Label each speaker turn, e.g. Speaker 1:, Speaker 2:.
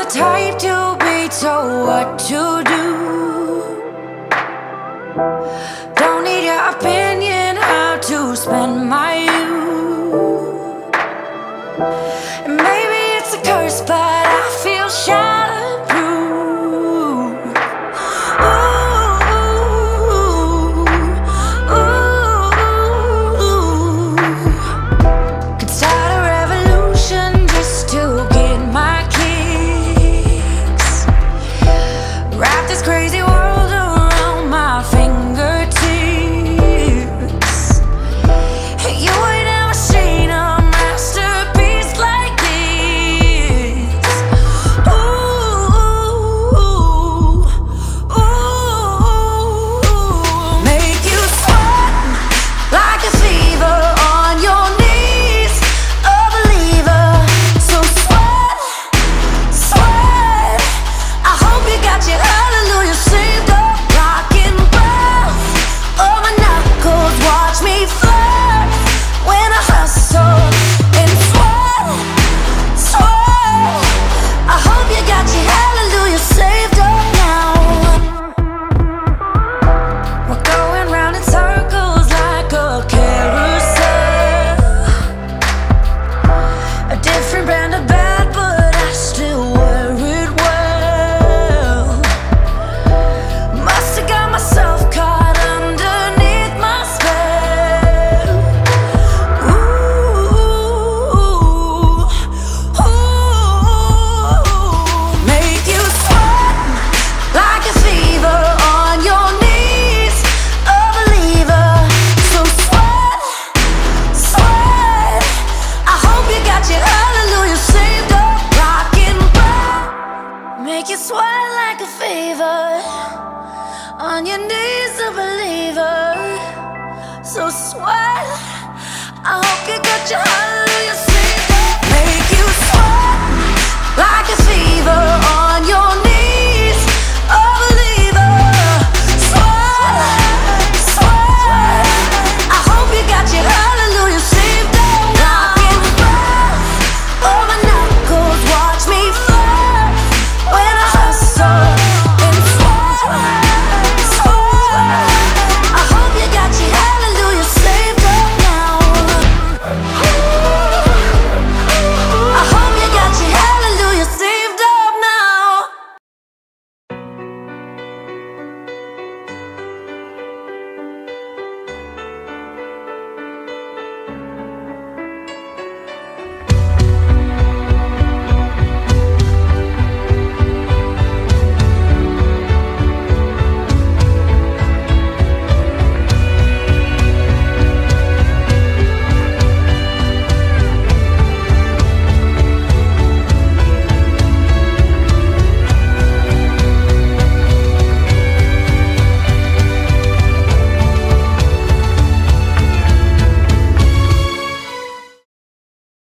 Speaker 1: the type to be told what to do. Don't need your opinion how to spend my youth. And maybe it's a curse, but I feel shatterproof. Could start a revolution just to get my kicks. Wrap this crazy world around my fingertips. You ain't never seen a masterpiece like this. Ooh, ooh, make you sweat like a fever on your knees, a believer. So sweat, sweat. I hope you got your hallelujah saved up, rockin' breath. Oh, my knuckles watch me flirt when I hustle and sweat, sweat. I hope you got your hallelujah saved up now. We're going round in circles like a carousel. A different brand of bad, but I still wear it well. Must have got myself caught underneath my spell. Ooh, make you sweat like a fever on your knees, a believer. So sweat, sweat. I hope you got your hallelujah saved up, rockin' breath. Make you sweat like a fever on your knees, a believer. So sweat. I hope you got your hallelujah saved